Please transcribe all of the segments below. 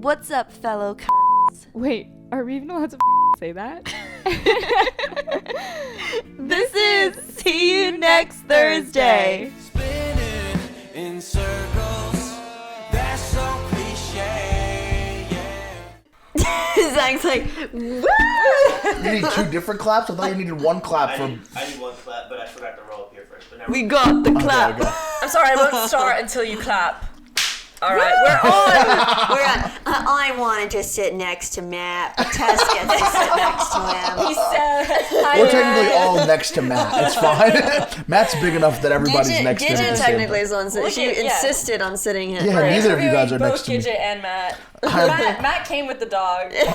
What's up, fellow cunts? Wait, are we even allowed to say that? This is See You Next Thursday. Spinning in circles, that's so cliche, yeah. Zach's like, woo! You need two different claps? I thought you needed one clap I for... need one clap, but I forgot to roll up here first. But now We got the clap. Okay. I'm sorry, I won't start until you clap. All right, We're on. We're on. I wanted to sit next to Matt. Tess gets to sit next to him. He said, We're technically all next to Matt. It's fine. Matt's big enough that everybody's next to him. Gidget technically is on Look she at- yeah. insisted on sitting here. Yeah, neither of you guys are both next to me. Gidget and Matt. Matt came with the dog. He's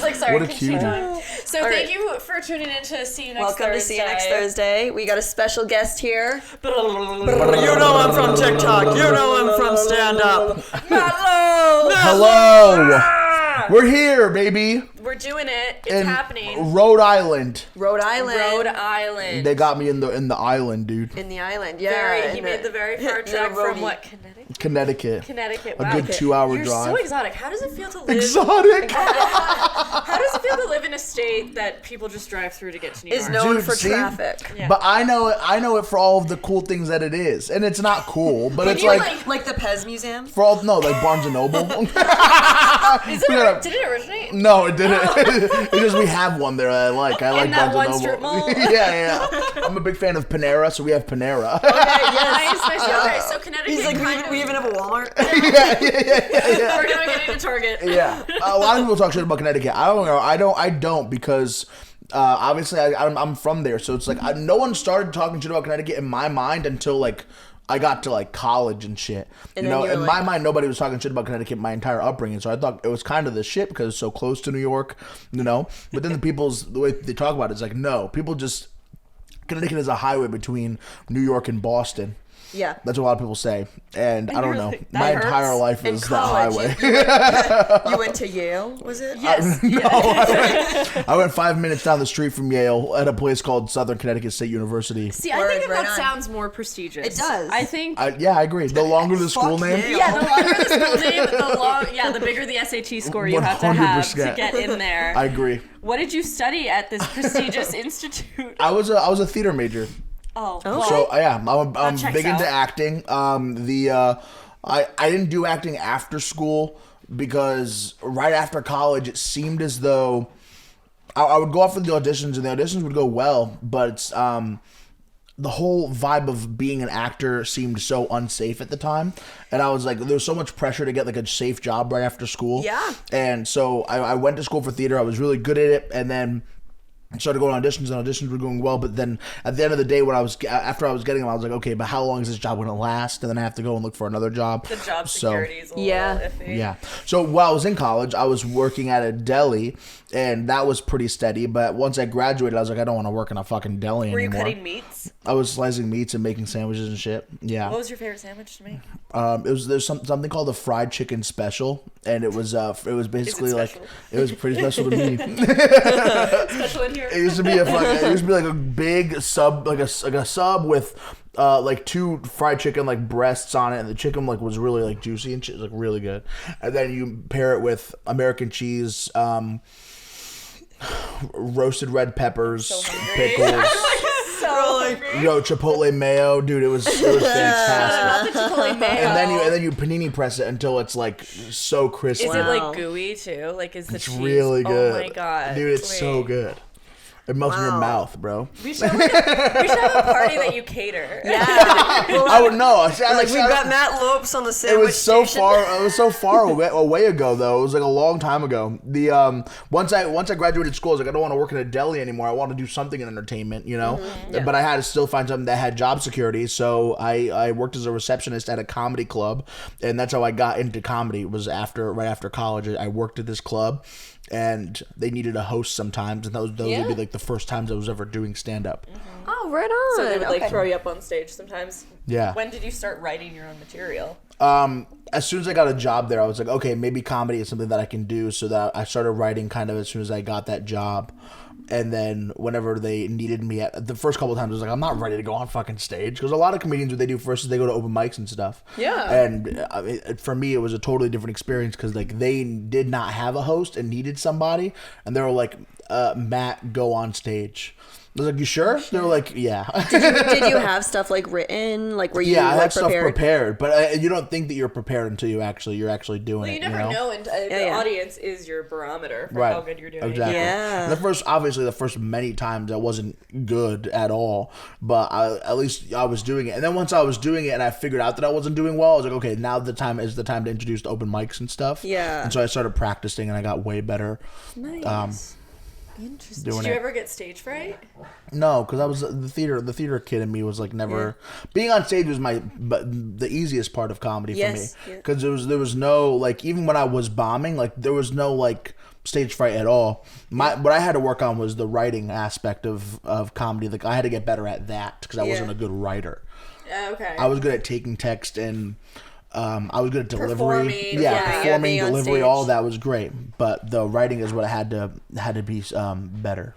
like, sorry, What a can cutie. she join? So All thank right. you for tuning in to See You Next Welcome Thursday. to See You Next Thursday. We got a special guest here. You know I'm from TikTok. You know I'm from stand-up. Matt Lopes! Hello! We're here, baby. We're doing it. It's In happening. Rhode Island. Rhode Island. Rhode Island. They got me in the island, dude. In the island, yeah. He made the very far trek from what, Connecticut? Connecticut. Wow. A good 2-hour You're drive. so exotic. How does it feel to live? Exotic. How does it feel to live in a state that people just drive through to get to New York? Is known Dude, for see? traffic. Yeah. But I know it for all of the cool things that it is. And it's not cool, but it's you, like Like the Pez Museum. for all like Barnes and Noble. Is We it, gotta- did it originate? No, it didn't. It's just we have one there that I like. I like that Barnes one and strip Noble. mall? yeah. I'm a big fan of Panera, so we have Panera. Nice. Okay, so Connecticut He's like, kind we even have a Walmart. yeah. We're gonna get into Target. Yeah. A lot of people talk shit about Connecticut. I don't know. I don't because obviously I'm from there, so it's like no one started talking shit about Connecticut in my mind until like I got to like college and shit. And you then know, you were in like- my mind, nobody was talking shit about Connecticut my entire upbringing. So I thought it was kind of the shit because it's so close to New York, you know. But then the way they talk about it is like, no, people just Connecticut is a highway between New York and Boston. Yeah. That's what a lot of people say, and I don't you're know. like, My that entire hurts. life In is that college, highway. You went to Yale, was it? Yes. I went 5 minutes down the street from Yale at a place called Southern Connecticut State University. See, I Word, think right that on. sounds more prestigious. It does. I think. Yeah, I agree. The longer the school Fuck name, Yale. Yeah, the longer the school name, the bigger the SAT score you have to have to 100%. get in there. I agree. What did you study at this prestigious institute? I was a theater major, Oh, well, so yeah, I'm checks big into out. acting. I didn't do acting after school because right after college it seemed as though I would go out for the auditions and the auditions would go well, but it's the whole vibe of being an actor seemed so unsafe at the time, and I was like, there was so much pressure to get like a safe job right after school. Yeah. And so I went to school for theater. I was really good at it, and then I started going on auditions, and auditions were going well. But then at the end of the day, after I was getting them, I was like, okay, but how long is this job going to last? And then I have to go and look for another job. the job security is a little Yeah. iffy. Yeah. So while I was in college, I was working at a deli, and that was pretty steady. But once I graduated, I was like, I don't want to work in a fucking deli Were you anymore. cutting meats? I was slicing meats and making sandwiches and shit. Yeah. What was your favorite sandwich to make? There's something called the fried chicken special, and it was basically like special? it was pretty special to me. Special in here. It used to be like a big sub, like a sub with like 2 fried chicken like breasts on it, and the chicken like was really like juicy and shit, like really good. And then you pair it with American cheese, roasted red peppers, pickles, chipotle mayo, dude. It was fantastic. Not the Chipotle mayo. And then you panini press it until it's like so crispy. Is it Wow. like gooey too? Like is the It's cheese? really good. Oh my god, dude, it's so Wait. good. It melts in your Wow. mouth, bro. We should have a party that you cater. Yeah. I would know. Like we've got Matt Lopes on the It sandwich was so station. far. It was so far away ago, though. It was like a long time ago. The once I graduated school, I was like, I don't want to work in a deli anymore. I want to do something in entertainment, you know. Mm-hmm. But I had to still find something that had job security. So I worked as a receptionist at a comedy club, and that's how I got into comedy. It was right after college. I worked at this club, and they needed a host sometimes, and those would be like the first times I was ever doing stand up. Oh, right on. So they would like Okay. throw you up on stage sometimes. Yeah. When did you start writing your own material? As soon as I got a job there, I was like, okay, maybe comedy is something that I can do. So that I started writing kind of as soon as I got that job. And then whenever they needed me at the first couple of times, I was like, I'm not ready to go on fucking stage. Because a lot of comedians, what they do first is they go to open mics and stuff. Yeah. And for me, it was a totally different experience because like they did not have a host and needed somebody. And they were like, Matt, go on stage. I was like, you sure? They were like, yeah. Did you have stuff like written? Like were you I like had stuff prepared. But you don't think that you're prepared until you're actually doing it. You never know, and the audience is your barometer for how good you're doing. Exactly. Yeah. The first many times I wasn't good at all, but at least I was doing it. And then once I was doing it and I figured out that I wasn't doing well, I was like, okay, now the time is the time to introduce the open mics and stuff. Yeah. And so I started practicing and I got way better. Nice. Interesting. Did you ever get stage fright? No, because I was the theater kid in me was like never being on stage was the easiest part of comedy for me because there was no like even when I was bombing like there was no like stage fright at all. What I had to work on was the writing aspect of comedy. Like I had to get better at that because I wasn't a good writer. Okay. I was good at taking text and I was good at delivery. Performing, performing, being on delivery, stage. all that was great. But the writing is what had to be better.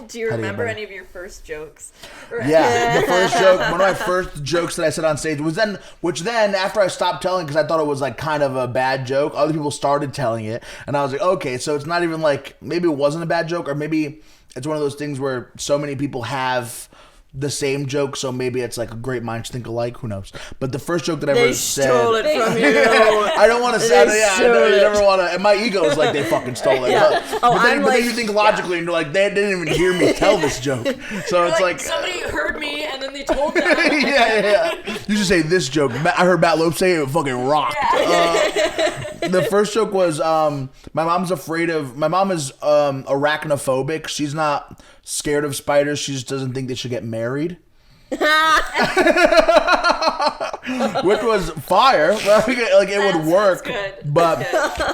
Do you remember any of your first jokes? Yeah, the first joke, one of my first jokes that I said on stage was which then after I stopped telling because I thought it was like kind of a bad joke, other people started telling it, and I was like, okay, so it's not even like maybe it wasn't a bad joke, or maybe it's one of those things where so many people have the same joke, so maybe it's like a great minds think alike. Who knows? But the first joke that I ever said, stole it from you. I don't want to say, I know you never want to. And my ego is like they fucking stole it. But then you think logically, and you're like they didn't even hear me tell this joke. So it's like somebody heard me and then they told them. You should say this joke. I heard Matt Lopes say it fucking rocked. The first joke was my mom is arachnophobic. She's not scared of spiders. She just doesn't think they should get married. Which was fire. Like it would work. But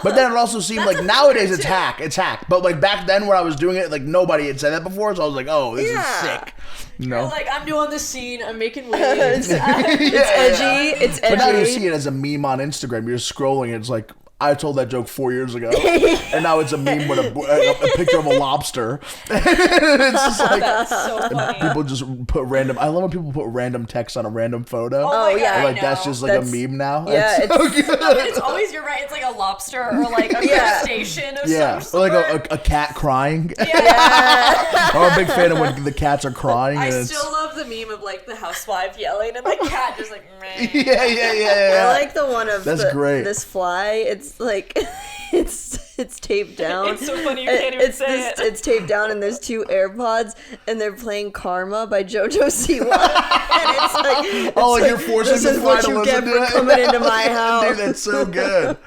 then it also seemed like nowadays it's hack. But like back then when I was doing it, like nobody had said that before, so I was like, oh, this is sick. You're like, I'm new on the scene. I'm making waves. It's edgy. It's edgy. But now you see it as a meme on Instagram. You're scrolling, and it's like, I told that joke 4 years ago, and now it's a meme with a picture of a lobster. It's just like That's so funny. people just put random. I love when people put random text on a random photo. Oh yeah, like that's just like a meme now. Yeah, it's so good. But it's always, you're right, it's like a lobster or like a crustacean of some or like sort. a cat crying. Yeah. I'm a big fan of when the cats are crying. I and still love the meme of like the housewife yelling and the cat just like meh. Yeah. I like the one of great. This fly. It's like it's taped down. It's so funny you can't even say it. It's taped down and there's two AirPods and they're playing Karma by JoJo Siwa. And it's like you're forcing this the is fly what to you listen get to for it. coming into my house. Dude, that's so good.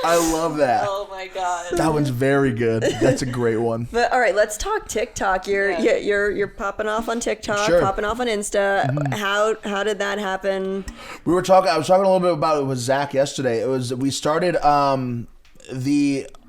I love that. Oh my god. That one's very good. That's a great one. But all right, let's talk TikTok. You're popping off on TikTok, Sure. popping off on Insta. How did that happen? I was talking a little bit about it with Zach yesterday. We started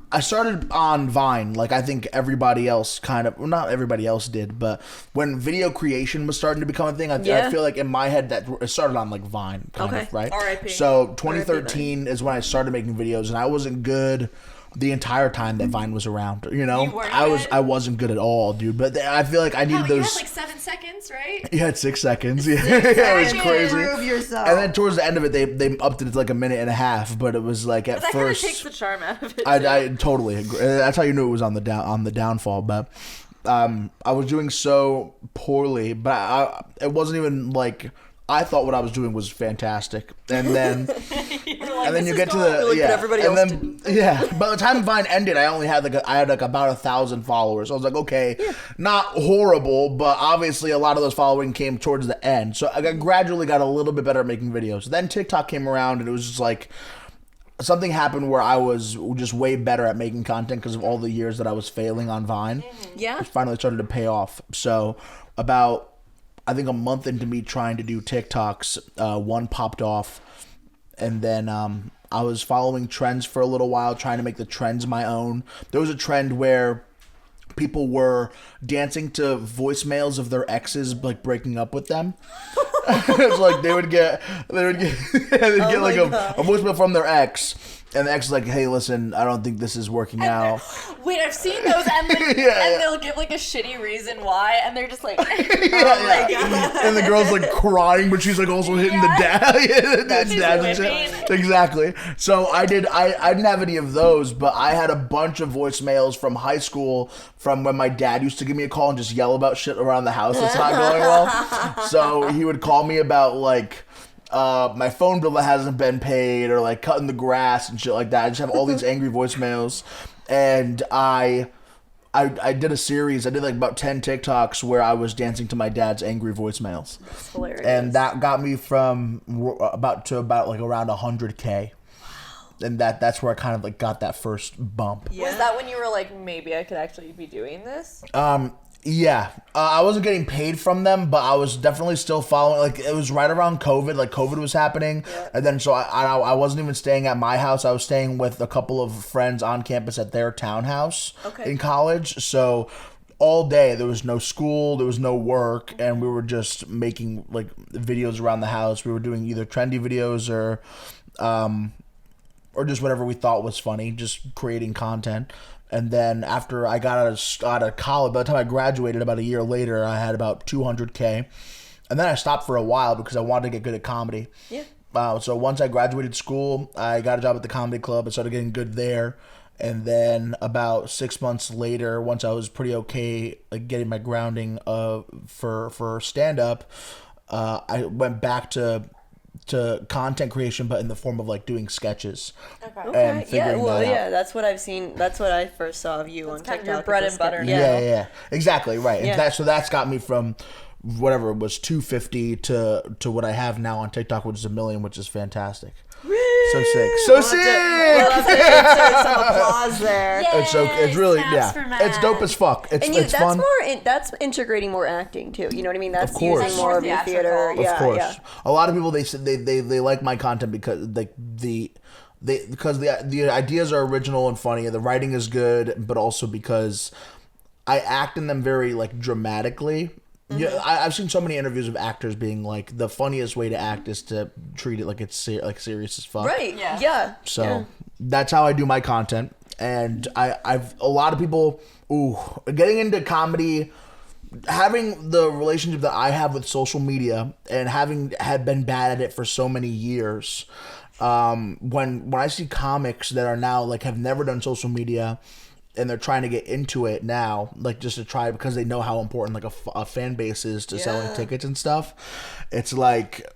I started on Vine, like I think everybody else not everybody else did, but when video creation was starting to become a thing, I feel like in my head that it started on like Vine, kind of, right? R.I.P. So 2013 is when I started making videos, and I wasn't good the entire time that Vine was around. You know, You weren't good? I wasn't good at all, dude. But I feel like I needed You those. had like 7 seconds, right? You had 6 seconds. Yeah, it was crazy. Prove yourself. And then towards the end of it, they upped it to like a minute and a half. But it was like at That kind of first, takes the charm out of it. I totally agree. That's how you knew it was on the downfall. But I was doing so poorly, but it wasn't even like. I thought what I was doing was fantastic, and then and then you get to the But everybody else By the time Vine ended, I had about 1,000 followers. I was like, okay, not horrible, but obviously a lot of those following came towards the end. So I gradually got a little bit better at making videos. Then TikTok came around, and it was just like something happened where I was just way better at making content because of all the years that I was failing on Vine. Yeah. It finally started to pay off. So about, I think, a month into me trying to do TikToks, one popped off, and then I was following trends for a little while, trying to make the trends my own. There was a trend where people were dancing to voicemails of their exes, like breaking up with them. It's like they would get they'd get like a voicemail from their ex. And the ex is like, hey, listen, I don't think this is working out. Wait, I've seen those, and, like, and they'll give like a shitty reason why, and they're just like, Oh my god. And the girl's like crying, but she's like also hitting the dad. That's dad and shit. Exactly. So I didn't have any of those, but I had a bunch of voicemails from high school from when my dad used to give me a call and just yell about shit around the house that's not going well. So he would call me about like my phone bill that hasn't been paid, or like cutting the grass and shit like that. I just have all these angry voicemails, and I did a series. I did like about 10 TikToks where I was dancing to my dad's angry voicemails. That's hilarious. And that got me from about like around 100K. And that's where I kind of like got that first bump. Yeah. was that when you were like, maybe I could actually be doing this? Yeah, I wasn't getting paid from them, but I was definitely still following. Like, it was right around COVID. Like, COVID was happening, and then so I wasn't even staying at my house. I was staying with a couple of friends on campus at their townhouse in college. So all day there was no school, there was no work, and we were just making like videos around the house. We were doing either trendy videos or just whatever we thought was funny, just creating content. And then after I got out of college, by the time I graduated about a year later, I had about 200K. And then I stopped for a while because I wanted to get good at comedy. Yeah. So once I graduated school, I got a job at the comedy club and started getting good there. And then about 6 months later, once I was pretty okay, like getting my grounding for stand-up, I went back to content creation, but in the form of like doing sketches. And figuring that out. That's what I've seen. That's what I first saw of you on kind TikTok. of your bread and butter now. Yeah. Exactly, right. Yeah. And that's got me from whatever it was 250 to what I have now on TikTok, which is 1 million, which is fantastic. So sick. So sick. We'll have to insert some applause there. It's really snaps for Matt. it's dope as fuck. It's that's fun. that's integrating more acting too. You know what I mean? That's Of course. using more of your theater. Theatrical. Yeah, Of course. yeah. A lot of people they said they like my content because like because the ideas are original and funny, and the writing is good, but also because I act in them very like dramatically. Yeah, I've seen so many interviews of actors being like, the funniest way to act is to treat it like it's serious as fuck. Right. Yeah. So that's how I do my content, and I've a lot of people getting into comedy, having the relationship that I have with social media, and having had been bad at it for so many years. When I see comics that are now like have never done social media, and they're trying to get into it now, like just to try because they know how important like a fan base is to selling tickets and stuff. It's like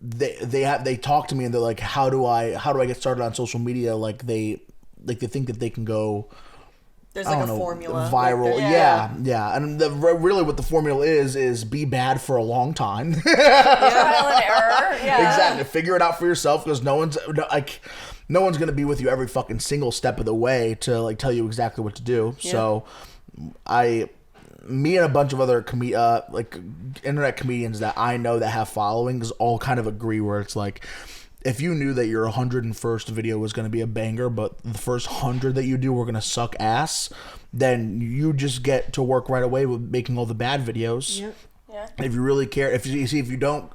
they talk to me and they're like, how do I get started on social media? Like they think that they can go. There's I like don't a know, formula. viral. Like, Yeah. And really what the formula is be bad for a long time. Trial and error. Yeah. Exactly. Figure it out for yourself, because no one's going to be with you every fucking single step of the way to like tell you exactly what to do. Yeah. So me and a bunch of other like internet comedians that I know that have followings all kind of agree where it's like, if you knew that your 101st video was going to be a banger, but the first 100 that you do were going to suck ass, then you just get to work right away with making all the bad videos. Yeah. If you really care, if you don't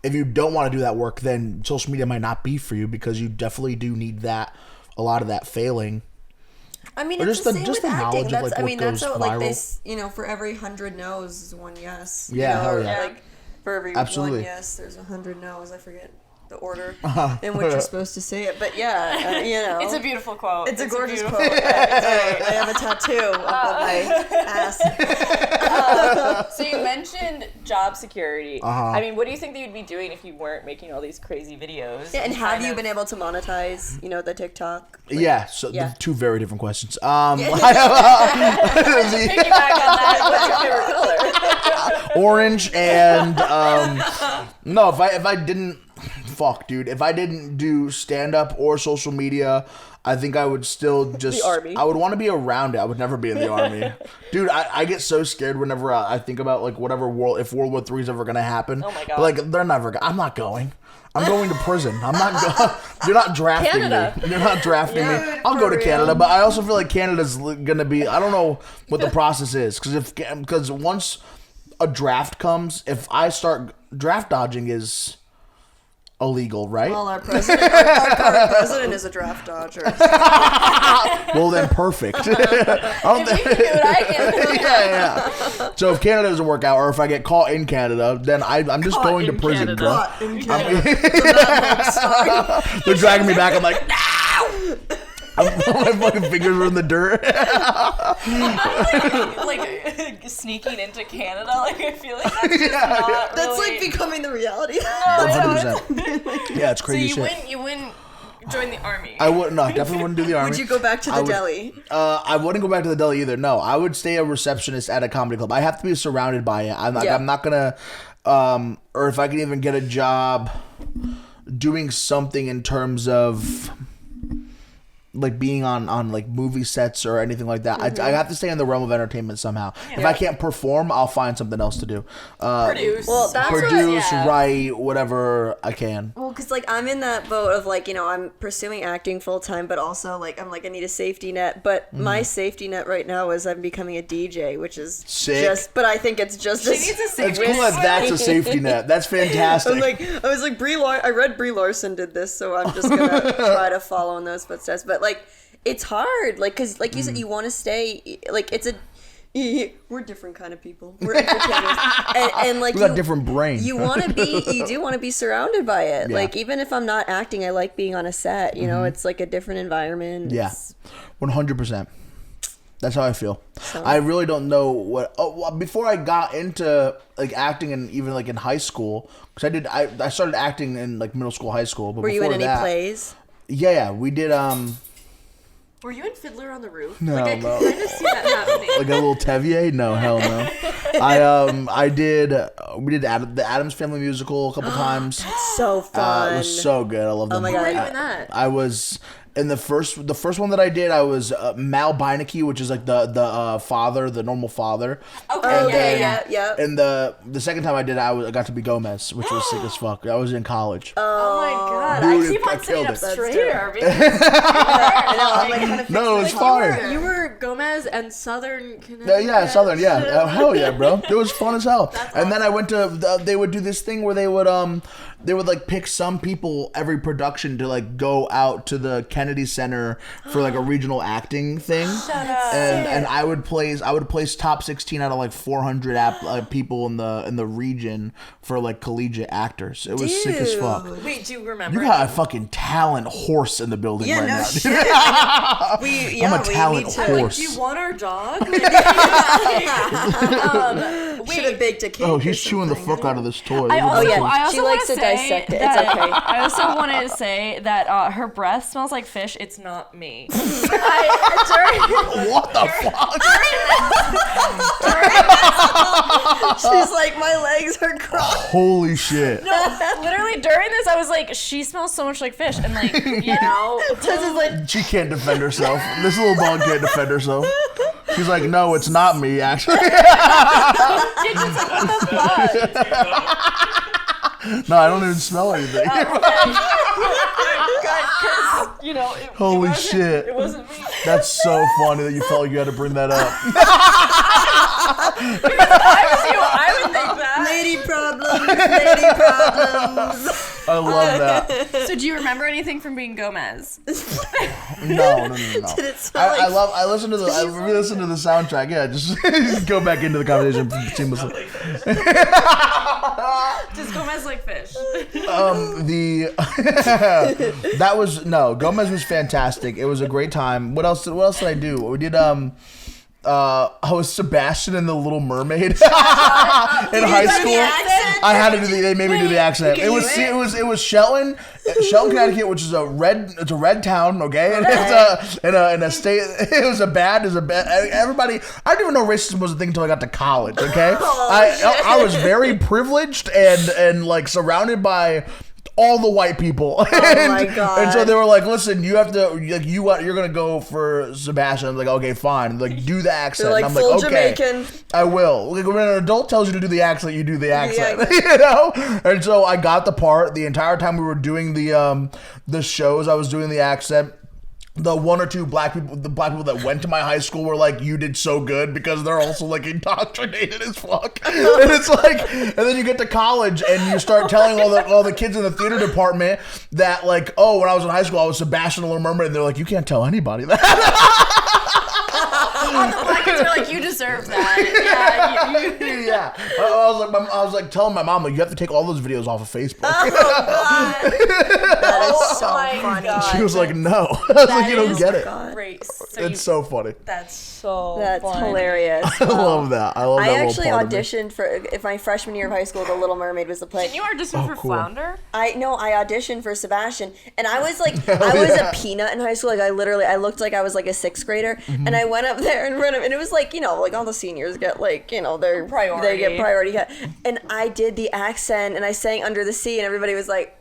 want to do that work, then social media might not be for you, because you definitely do need a lot of that failing. I mean, Or it's just the the- same just with the acting. knowledge of, like, what That's goes how, like viral. this. For every 100 no's is one yes. Yeah, hell yeah. Like for every Absolutely. one yes, there's 100 no's. I forget the order in which you're supposed to say it, but It's a beautiful quote. It's a gorgeous beautiful quote. I have a tattoo above my ass. So you mentioned job security. I mean, what do you think that you'd be doing if you weren't making all these crazy videos? And have you been able to monetize, the TikTok? So yeah. two very different questions. Piggyback on that. What's your favorite color? Orange and no, if I didn't if I didn't do stand up or social media, I think I would still just The army. I would want to be around it. I would never be in the army. Dude, I get so scared whenever I think about like whatever if World War III is ever gonna happen. Oh my God. But like they're never I'm not going. I'm going to prison. I'm not going. You're not drafting Canada. me. You're not drafting me. I'll go to Canada, but I also feel like Canada's gonna be. I don't know what the process is, because once a draft comes, if I start draft dodging is illegal, right? Well, our president, our current president is a draft dodger. Well, then perfect. If you can do it, I can do it. Yeah. So if Canada doesn't work out, or if I get caught in Canada, then I'm just going to prison, bro. Caught in Canada. They're dragging me back. I'm like, no! My fucking fingers are in the dirt. Like sneaking into Canada. Like I feel like that's just not That's really... like becoming the reality. 100%. Yeah, it's crazy So shit. you wouldn't join the army. I wouldn't. No, definitely wouldn't do the army. Would you go back to the deli? I wouldn't go back to the deli either. No, I would stay a receptionist at a comedy club. I have to be surrounded by it. I'm not gonna. Or if I can even get a job doing something in terms of like being on like movie sets or anything like that. I have to stay in the realm of entertainment somehow. If I can't perform, I'll find something else to do. Produce. Well, that's Produce, write, whatever I can. Well, because like I'm in that boat of like, you know, I'm pursuing acting full time, but also like I'm like I need a safety net. But my safety net right now is I'm becoming a DJ, which is Sick. but I think it's just. She needs a It's safety cool that that's a safety net. That's fantastic. I was like I read Brie Larson did this, so I'm just gonna try to follow in those footsteps. But like, it's hard, like, cause like you said, you want to stay, like we're different kind of people. We're entertainers, and like we got different brains. you do want to be surrounded by it. Like even if I'm not acting, I like being on a set. You know, it's like a different environment. Yeah, 100%. That's how I feel. So. I really don't know what. Before I got into like acting and even like in high school, because I started acting in like middle school, high school. But were you in any that, plays? Yeah, we did. Were you in Fiddler on the Roof? No, like, I no. can kind of see that happening. Like a little Tevier? No, hell no. I did. We did the Addams Family musical a couple times. So fun. It was so good. I love them. Oh my God. Who were you in that? I was in the first one that I did. I was Mal Beinecke, which is like the father, the normal father. Okay, yeah. And the second time I did, I got to be Gomez, which was sick as fuck. I was in college. Oh my God. Dude, I keep I on sitting killed up it. straighter. No, it was fire. You were Gomez and Southern Connecticut. Yeah, Southern, yeah. Hell yeah, bro. It was fun as hell. And then I went to, they would do this thing where they would like pick some people every production to like go out to the Kennedy Center for like a regional acting thing. And I would place top 16 out of like 400 people in the region for like collegiate actors. It was sick as fuck. Wait, do you remember? You got a fucking talent horse in the building right now. Shit. I'm a talent horse. Do you want our dog? Should have baked a cake. Oh, he's chewing the fuck out of this toy. I also She likes to wanna say dissect it. that- It's okay. I also wanted to say that her breath smells like fish. It's not me. What the fuck? She's like, my legs are crossed. Holy shit. Literally during this, I was like, she smells so much like fish, and like, you know, This is like, She can't defend herself. This little dog can't defend herself. She's like, no, it's not me, actually. she's just like, what the fuck? No, I don't even smell anything. You know, it Holy wasn't- shit. It wasn't me. That's so funny that you felt like you had to bring that up. I was you. I would think that. lady problems. I love that. So, do you remember anything from being Gomez? No. Did it smell like I listen to the soundtrack. Yeah, just go back into the conversation seamlessly. Does Gomez like fish? Gomez was fantastic. It was a great time. What else did I do? We did I was Sebastian in The Little Mermaid in high school. I had to do they made me do the accent. It was Shelton, Connecticut, which is a red town, okay? And it's in a state. It was a bad everybody. I didn't even know racism was a thing until I got to college, okay? I was very privileged and like surrounded by all the white people. my God. And so they were like, listen, you have to, like, you're going to go for Sebastian. I'm like, okay, fine. Like, do the accent. They're like, and I'm full like, okay, Jamaican. I will. Like, when an adult tells you to do the accent, you do the accent. accent. You know? And so I got the part the entire time we were doing the shows. I was doing the accent. the one or two black people that went to my high school were like, you did so good, because they're also like indoctrinated as fuck. And it's like, and then you get to college and you start telling all the kids in the theater department that like, oh, when I was in high school, I was Sebastian the Little Mermaid, and they're like, you can't tell anybody that. All the black kids are like, you deserve that. Yeah, Yeah. I was like telling my mom, like, you have to take all those videos off of Facebook. Oh, God. That is so my funny. God. She was like, no. I was like, you don't get it. Great. So It's so funny. That's That's hilarious. I love that. I love that I little actually part of me. auditioned for if my freshman year of high school. The Little Mermaid was the play. Did you audition for cool. Flounder? I auditioned for Sebastian, and I was like, I was a peanut in high school. Like I looked like I was like a sixth grader, and I went up there and and it was like, you know, like all the seniors get like, you know, their Priority. They get priority, and I did the accent, and I sang Under the Sea, and everybody was like.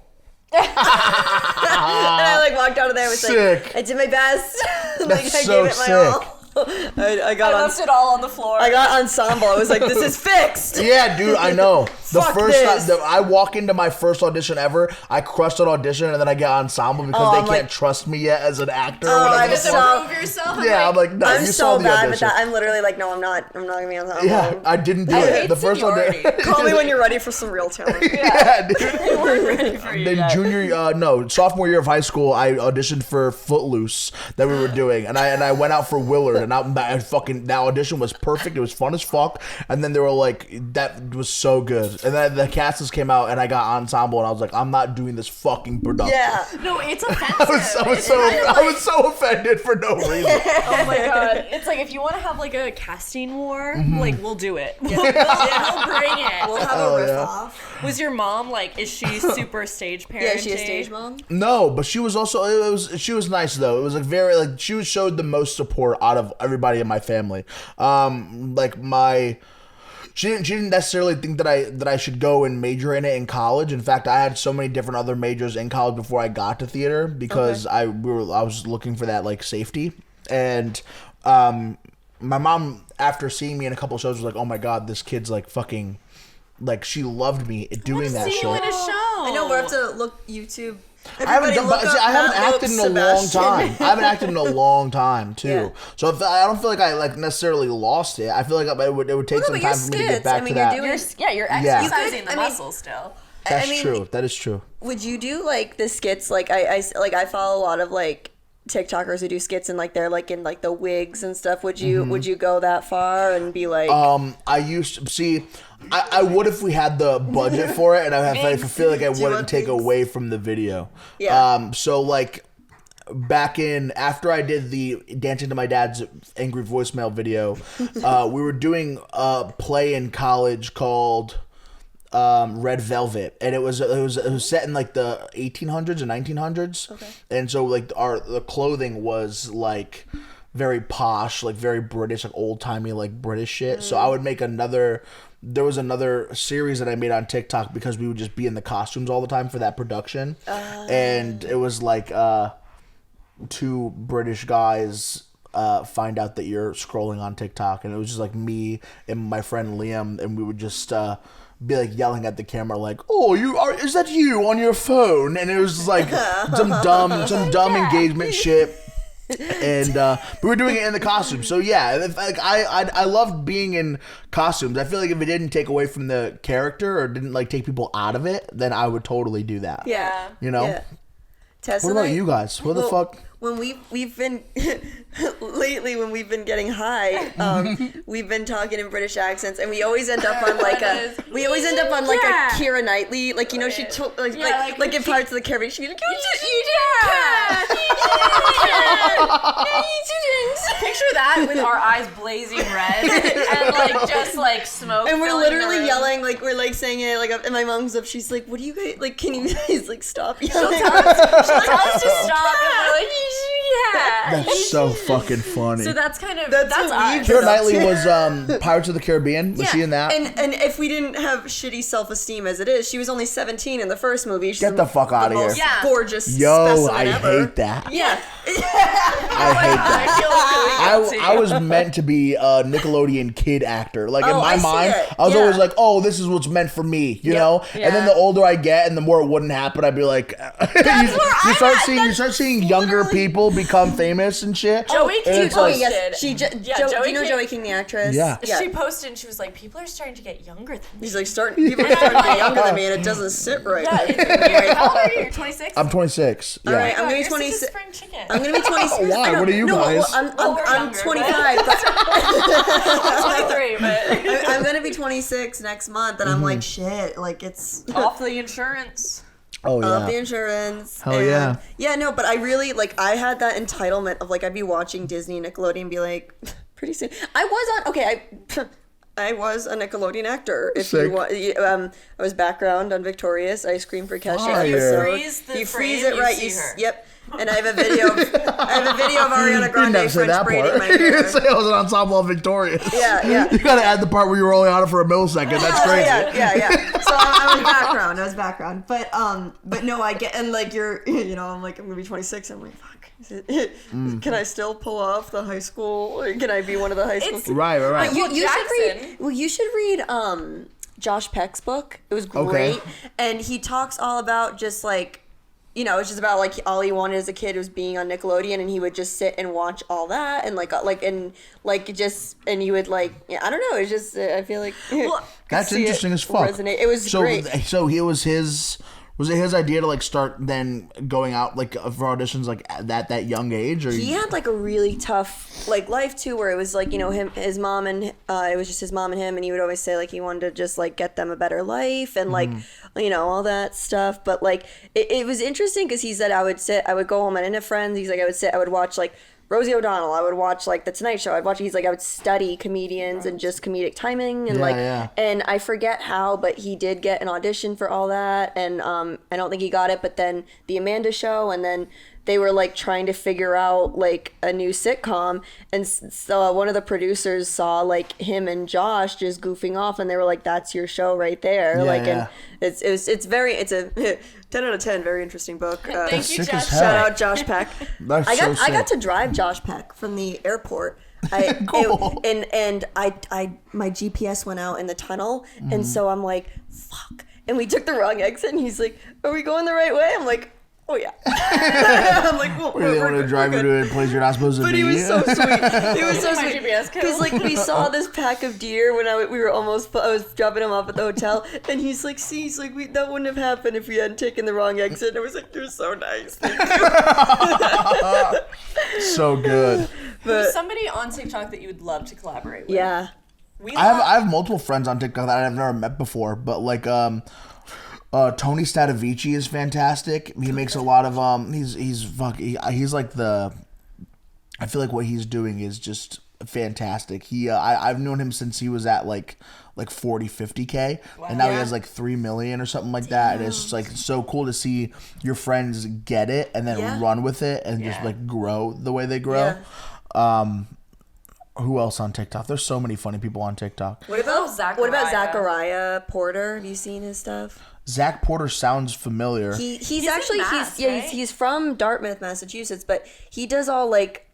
And I like walked out of there and was Sick. like, I did my best. Like That's I so gave it my sick. all. I got I on. left it all on the floor. I got ensemble. I was like, this is fixed. Yeah, dude, I know. The Fuck first this. time I walk into my first audition ever, I crushed an audition and then I get ensemble because they I'm can't like- trust me yet as an actor. Oh, or whatever I'm the Just so- improve yourself. Yeah, I'm like, no, I'm you saw so the bad audition. with that. I'm literally like, no, I'm not gonna be ensemble. Yeah, I didn't do I it. hate The first seniority. audition. Call me when you're ready for some real talent. Yeah, dude. We weren't ready for you Then yet. sophomore year of high school, I auditioned for Footloose that we were doing, and I went out for Willard, and that audition was perfect. It was fun as fuck, and then they were like, that was so good, and then the casters came out, and I got ensemble, and I was like, I'm not doing this fucking production. Yeah. No, it's offensive. I was so offended for no reason. Oh my god. It's like if you want to have like a casting war, like we'll do it. We'll bring it. We'll have a riff off. Was your mom like, is she super stage parenting? Yeah, is she a stage mom? No, but she was also she was nice though. It was like very like she showed the most support out of everybody in my family. She didn't necessarily think that I should go and major in it in college. In fact, I had so many different other majors in college before I got to theater because I was looking for that like safety. And my mom, after seeing me in a couple shows, was like, "Oh my god, this kid's like fucking like she loved me doing that See shit." you in a show. I know, we'll have to look YouTube. I haven't Matt acted in Lopes, a long Sebastian. time. I haven't acted in a long time too. Yeah. So I don't feel like I like necessarily lost it. I feel like it would take Well, some but your time for me to get skits, back I mean, to you're that. doing- You're Yeah. exercising You the could- I mean- muscle still. That's I mean- true. That is true. Would you do like the skits? Like I follow a lot of like TikTokers who do skits and like they're like in like the wigs and stuff. Would you go that far and be like? I used to see. I would if we had the budget for it, and I feel like I want wouldn't take wigs? away from the video. Yeah. So like back in after I did the Dancing to My Dad's Angry Voicemail video, we were doing a play in college called Red Velvet, and it was set in like the 1800s and 1900s. Okay. And so like the clothing was like very posh, like very British, like old timey, like British shit. So I would make there was another series that I made on TikTok because we would just be in the costumes all the time for that production. And it was like two British guys find out that you're scrolling on TikTok, and it was just like me and my friend Liam, and we would just be like yelling at the camera like, "Oh, is that you on your phone?" And it was just like some dumb engagement shit. And we were doing it in the costume. So yeah, like I loved being in costumes. I feel like if it didn't take away from the character or didn't like take people out of it, then I would totally do that. Yeah. You know? Yeah. Tessa What and about I- you guys? What the well, fuck? When we've been lately when we've been getting high, we've been talking in British accents, and we always end up on like a Keira Knightley, like you know she told like in Pirates of the Caribbean she'd be like Picture that with our eyes blazing red and like just like smoke. and we're filling the literally room. yelling like we're like saying it like and my mom's up, she's like, what do you guys like, can you guys like stop yelling? She'll tell us to stop and we're like, yeah. That's so fucking funny. So that's kind of That's that's what we've us. been Keira up Knightley to. was Pirates of the Caribbean. Was she in that? And if we didn't have shitty self-esteem as it is, she was only 17 in the first movie. She's Get the fuck outta here. most Yeah. gorgeous Yo, specimen I ever. hate that. Yeah. I hate that. I feel really guilty. I was meant to be a Nickelodeon kid actor. Like in Oh, my I see mind, it. I was Yeah. always like, "Oh, this is what's meant for me," you know. Yeah. And then the older I get, and the more it wouldn't happen, I'd be like, you start seeing younger people become famous and shit. Joey And King it's like- posted. She do Joey you know King- Joey King, the actress? Yeah. She posted and she was like, people are starting to get younger than me. He's like, people are starting to get younger than me, and it doesn't sit right. Yeah, it's weird. How old are you? You're 26? I'm 26. Yeah. All right, I'm gonna be You're such a 26. spring chicken. I'm gonna be 26. Why? I know. What are you no, guys? Well, we're I'm younger, 25. But 23, but I'm gonna be 26 next month, and I'm like, shit, like it's off the insurance. Oh off the yeah. insurance. Hell and- yeah. Yeah, no, but I really like. I had that entitlement of like I'd be watching Disney, Nickelodeon, and be like, pretty soon. I was on. Okay, I was a Nickelodeon actor. If Sick. you want, I was background on Victorious. I screamed for Kesha. Fire. episode. Freeze the You freeze frame, it right. you see her. Yep. And I have a video. Of Ariana You Grande never say French that braiding part. my You hair. say I was an ensemble of Victorious. Yeah. You gotta add the part where you were only on it for a millisecond. That's Oh, crazy. yeah. So I was background. But no, I get, and like you're, I'm like, I'm gonna be 26. I'm like, fuck. Can I still pull off the high school? Can I be one of the high school kids? Right. You should Jackson. read. Well, you should read Josh Peck's book. It was great, and he talks all about just like. It's just about like all he wanted as a kid was being on Nickelodeon, and he would just sit and watch all that, and and you would like, I don't know, it's just I feel like That's see it interesting as fuck. resonate. It was great. So he was his. Was it his idea to like start then going out like for auditions like at that young age? Or He had like a really tough like life too, where it was like his mom and it was just his mom and him, and he would always say like he wanted to just like get them a better life and like all that stuff. But like it was interesting because he said I would go home, I didn't have friends. He's like I would watch like Rosie O'Donnell, I would watch like The Tonight Show. He's like I would study comedians and just comedic timing and and I forget how, but he did get an audition for all that, and I don't think he got it. But then the Amanda Show, and then they were like trying to figure out like a new sitcom, and so one of the producers saw like him and Josh just goofing off, and they were like, "That's your show right there." And it's a 10 out of 10, very interesting book. Thank you, sick as Josh. hell. Shout out Josh Peck. That's I so got sick. to drive Josh Peck from the airport. Cool. I my GPS went out in the tunnel, and so I'm like, fuck. And we took the wrong exit, and he's like, "Are we going the right way?" I'm like, "Oh yeah." I'm like, "Well, They want to drive you to a place you're not supposed to But be. he was so sweet. He was so My sweet. GPS code. Because like we saw this pack of deer when I was dropping him off at the hotel, and he's like, that wouldn't have happened if we hadn't taken the wrong exit. And I was like, "You're so nice." Thank you. So good. Who's somebody on TikTok that you would love to collaborate with? Yeah. I have multiple friends on TikTok that I've never met before, but like Tony Stadavici is fantastic. He makes a lot of he's like the. I feel like what he's doing is just fantastic. I've known him since he was at like 40-50K, and now he has like 3 million or something like that. And it's just like so cool to see your friends get it and then run with it and just like grow the way they grow. Who else on TikTok? There's so many funny people on TikTok. What about Zachariah. Zachariah Porter? Have you seen his stuff? Zach Porter sounds familiar. He's actually in Mass, right? he's from Dartmouth, Massachusetts, but he does all like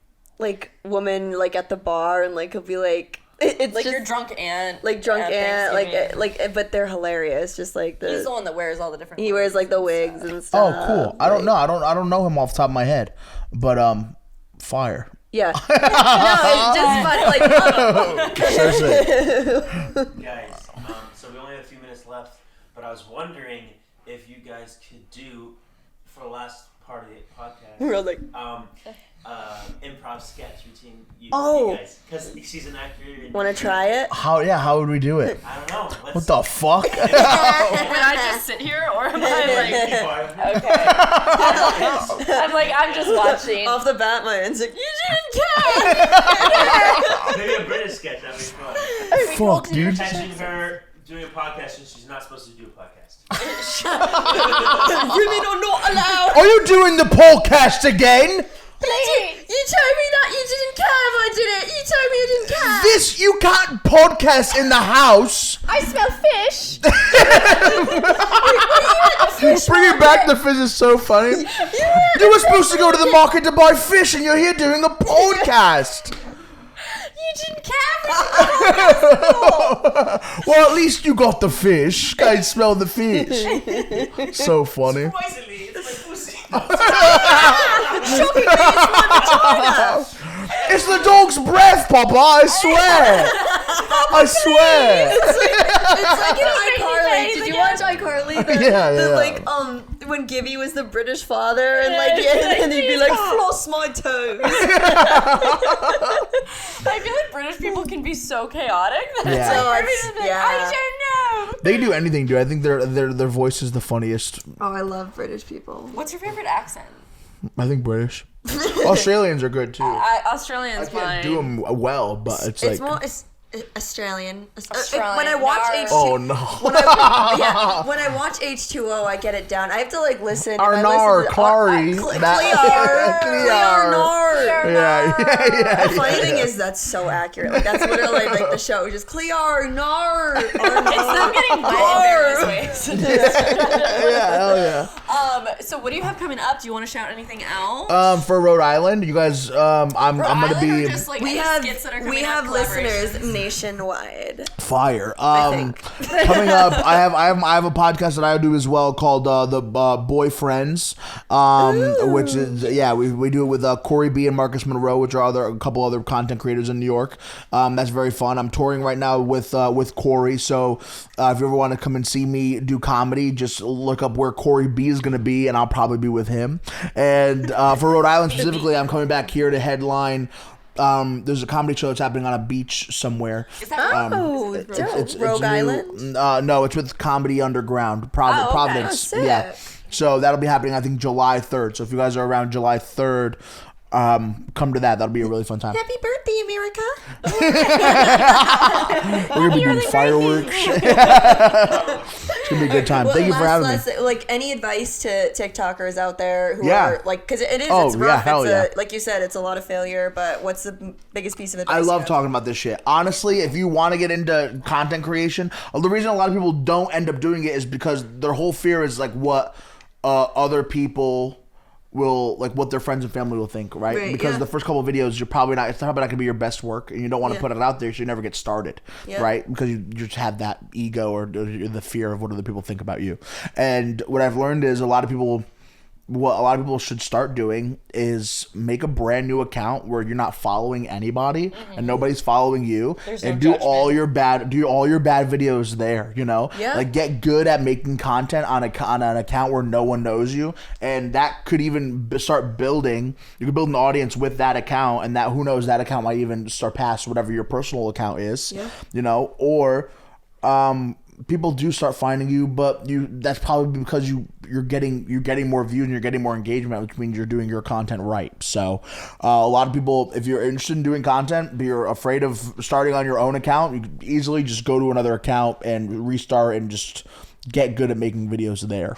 women like at the bar, and like he'll be like it's Like just, your drunk aunt. like drunk at aunt, Thanksgiving. but they're hilarious. Just like He's the one that wears all the different. he wears like the wigs and stuff. Oh, cool. I don't know. I don't know him off the top of my head, but fire. Yeah. No, it's just fun. Like Guys, so we only have a few minutes left, but I was wondering if you guys could do, for the last part of the podcast, we're like, improv sketch between you guys. Because she's an actor. And want to try it? How would we do it? I don't know. What the fuck? Would I just sit here, or am I like? Okay. I'm just watching. Off the bat, my aunt's like, "You didn't care." Maybe a British sketch, that'd be fun. Fuck, dude. Imagine her doing a podcast and she's not supposed to do a podcast. Women are not allowed. Are you doing the podcast again? You told me that you didn't care if I did it. You told me you didn't care. This you can't podcast in the house. I smell fish. Bringing back the fish is so funny. You were supposed to go to the market to buy fish, and you're here doing a podcast. You didn't care. Well, at least you got the fish. Guys, smell the fish. So funny. Surprisingly, it's my pussy. It's the dog's breath, Papa. I swear. I swear. It's like in iCarly. Did you watch iCarly? Yeah. Like when Gibby was the British father and and he'd be like, floss my toes. I feel like British people can be so chaotic that Yeah. it's like, So everybody's like, I don't know. They do anything, dude. I think their voice is the funniest. Oh, I love British people. What's your favorite accent? I think British. Australians are good too. Australian's I can't mine. do them well, but it's like. It's Australian. Australian. When I watch Nar. H2O, Oh no. when I watch H2O, I get it down. I have to like listen. Arnar, Clary. Clear, Yeah. The funny thing is that's so accurate. Like that's literally like the show, just Clear, Nar. It's them getting wet in various ways. Yeah, hell yeah. So what do you have coming up? Do you want to shout anything else? For Rhode Island, you guys, I'm gonna be Just, like, We any have skits that are coming we up, have listeners collaborations? nationwide. fire. think. Coming up, I have a podcast that I do as well called the Boyfriends, which is we do it with Corey B and Marcus Monroe, which are a couple other content creators in New York. That's very fun. I'm touring right now with Corey, so if you ever want to come and see me do comedy, just look up where Corey B is going to be, and I'll probably be with him. And for Rhode Island specifically, I'm coming back here to headline. There's a comedy show that's happening on a beach somewhere. Is that Dope. Rogue Island? No, it's with Comedy Underground, Providence. sick. Yeah. So that'll be happening, I think, July 3rd. So if you guys are around July 3rd, come to that. That'll be a really fun time. Happy birthday, America! We're gonna be doing fireworks. It's gonna be a good time. Thank you for having me. Like any advice to TikTokers out there who Yeah. are like, because it's Oh, rough. yeah, hell it's like you said, it's a lot of failure. But what's the biggest piece of advice? I you love have? talking about this shit. Honestly, if you want to get into content creation, the reason a lot of people don't end up doing it is because their whole fear is like what other people will, like what their friends and family will think, right? Because the first couple of videos, it's probably not gonna be your best work, and you don't want to put it out there, so you never get started, right? Because you just have that ego or the fear of what other people think about you. And what I've learned is what a lot of people should start doing is make a brand new account where you're not following anybody and nobody's following you, and do all your bad videos there, like get good at making content on an account where no one knows you, and that could even start building. You could build an audience with that account, and that, who knows, that account might even start past whatever your personal account is, or people do start finding you, but that's probably because you're getting more views and you're getting more engagement, which means you're doing your content right. So a lot of people, if you're interested in doing content but you're afraid of starting on your own account, you can easily just go to another account and restart and just get good at making videos there.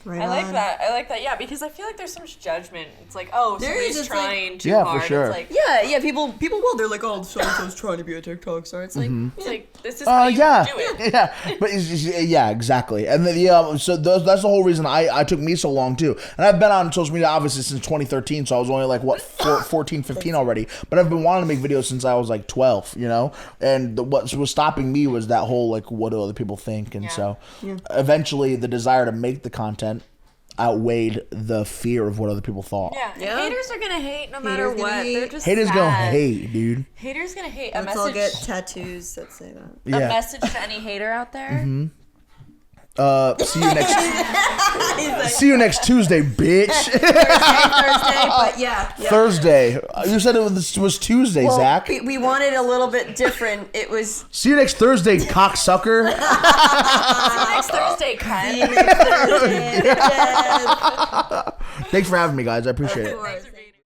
Right I like on. that. Yeah, because I feel like there's so much judgment. It's like, oh, There somebody's is, it's trying too Yeah, for hard. sure. It's like, Yeah, people will. They're like, oh, so-and-so's trying to be a TikTok star. It's like, it's like this is how you do it. Yeah, but yeah, exactly. And then so that's the whole reason I took me so long too. And I've been on social media obviously since 2013, so I was only like 14, 15 already. But I've been wanting to make videos since I was like 12, And what was stopping me was that whole like, what do other people think? And so eventually the desire to make the content outweighed the fear of what other people thought. Yeah. Haters are gonna hate no matter gonna what. hate. They're just Haters sad. gonna hate, dude. Haters gonna hate. let's all get tattoos that say that. A message to any hater out there. See you next Tuesday, bitch. Thursday, but yeah. Thursday. You said it was Tuesday, Well, Zach. we wanted a little bit different. It was See you next Thursday, cocksucker. Next Thursday, cunt. Thursday. Thanks for having me, guys. I appreciate it. Of course.